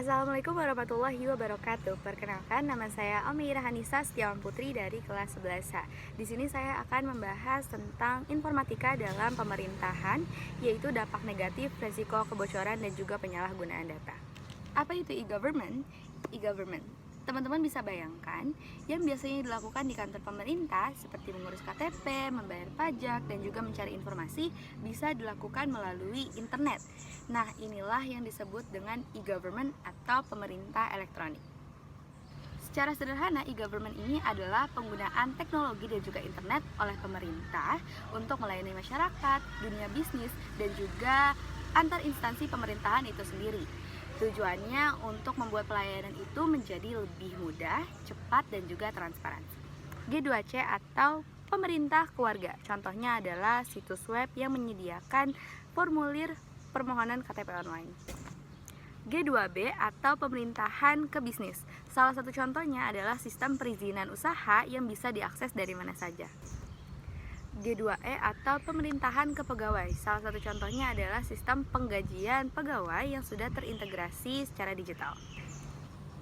Assalamualaikum warahmatullahi wabarakatuh. Perkenalkan, nama saya Amira Hanisa Setiawan Putri dari kelas 11A. Di sini saya akan membahas tentang informatika dalam pemerintahan, yaitu dampak negatif, resiko kebocoran, dan juga penyalahgunaan data. Apa itu e-government? E-government, teman-teman bisa bayangkan yang biasanya dilakukan di kantor pemerintah seperti mengurus KTP, membayar pajak, dan juga mencari informasi bisa dilakukan melalui internet. Nah, inilah yang disebut dengan e-government atau pemerintah elektronik. Secara sederhana, e-government ini adalah penggunaan teknologi dan juga internet oleh pemerintah untuk melayani masyarakat, dunia bisnis, dan juga antar instansi pemerintahan itu sendiri. Tujuannya untuk membuat pelayanan itu menjadi lebih mudah, cepat, dan juga transparan. G2C atau pemerintah keluarga, contohnya adalah situs web yang menyediakan formulir permohonan KTP online. G2B atau pemerintahan ke bisnis, salah satu contohnya adalah sistem perizinan usaha yang bisa diakses dari mana saja. G2E atau pemerintahan ke pegawai, salah satu contohnya adalah sistem penggajian pegawai yang sudah terintegrasi secara digital.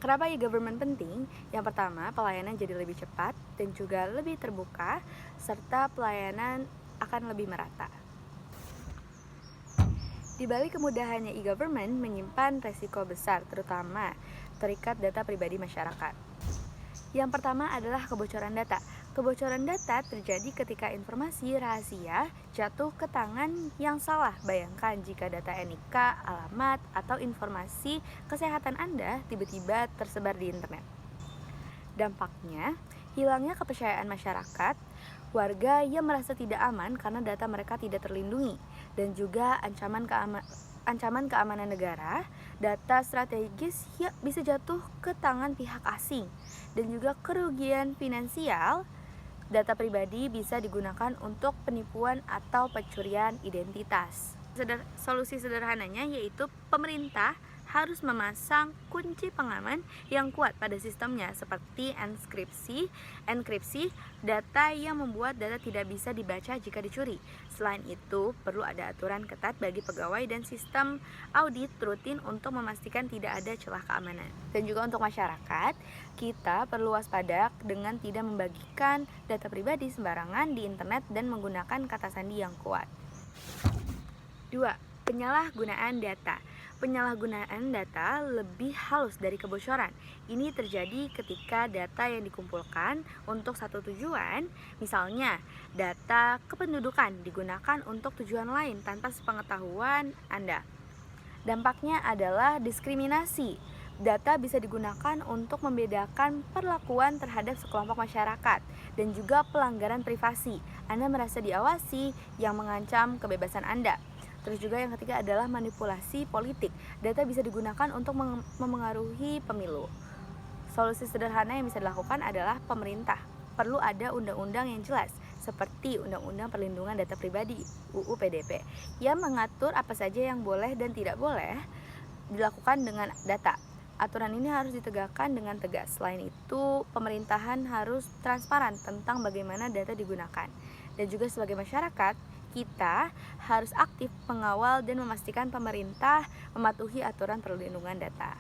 Kenapa e-government penting? Yang pertama, pelayanan jadi lebih cepat dan juga lebih terbuka, serta pelayanan akan lebih merata. Di balik kemudahannya e-government menyimpan resiko besar, terutama terikat data pribadi masyarakat. Yang pertama adalah kebocoran data. Kebocoran data terjadi ketika informasi rahasia jatuh ke tangan yang salah. Bayangkan jika data NIK, alamat, atau informasi kesehatan Anda tiba-tiba tersebar di internet. Dampaknya, hilangnya kepercayaan masyarakat, warga yang merasa tidak aman karena data mereka tidak terlindungi, dan juga ancaman keamanan negara, data strategis yang bisa jatuh ke tangan pihak asing, dan juga kerugian finansial. Data pribadi bisa digunakan untuk penipuan atau pencurian identitas. Solusi sederhananya yaitu pemerintah harus memasang kunci pengaman yang kuat pada sistemnya seperti enkripsi data yang membuat data tidak bisa dibaca jika dicuri. Selain itu, perlu ada aturan ketat bagi pegawai dan sistem audit rutin untuk memastikan tidak ada celah keamanan. Dan juga untuk masyarakat, kita perlu waspada dengan tidak membagikan data pribadi sembarangan di internet dan menggunakan kata sandi yang kuat. 2. Penyalahgunaan data. Penyalahgunaan data lebih halus dari kebocoran. Ini terjadi ketika data yang dikumpulkan untuk satu tujuan, misalnya data kependudukan digunakan untuk tujuan lain tanpa sepengetahuan Anda. Dampaknya adalah diskriminasi. Data bisa digunakan untuk membedakan perlakuan terhadap sekelompok masyarakat dan juga pelanggaran privasi. Anda merasa diawasi yang mengancam kebebasan Anda. Terus juga yang ketiga adalah manipulasi politik. Data bisa digunakan untuk memengaruhi pemilu. Solusi sederhana yang bisa dilakukan adalah pemerintah perlu ada undang-undang yang jelas seperti Undang-Undang Perlindungan Data Pribadi (UU PDP) yang mengatur apa saja yang boleh dan tidak boleh dilakukan dengan data. Aturan ini harus ditegakkan dengan tegas. Selain itu, pemerintahan harus transparan tentang bagaimana data digunakan. Dan juga sebagai masyarakat, kita harus aktif mengawal dan memastikan pemerintah mematuhi aturan perlindungan data.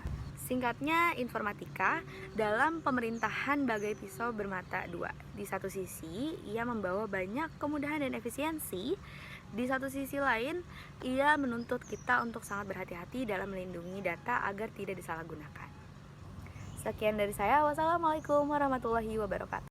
Singkatnya, informatika dalam pemerintahan bagai pisau bermata dua. Di satu sisi, ia membawa banyak kemudahan dan efisiensi. Di satu sisi lain, ia menuntut kita untuk sangat berhati-hati dalam melindungi data agar tidak disalahgunakan. Sekian dari saya. Wassalamualaikum warahmatullahi wabarakatuh.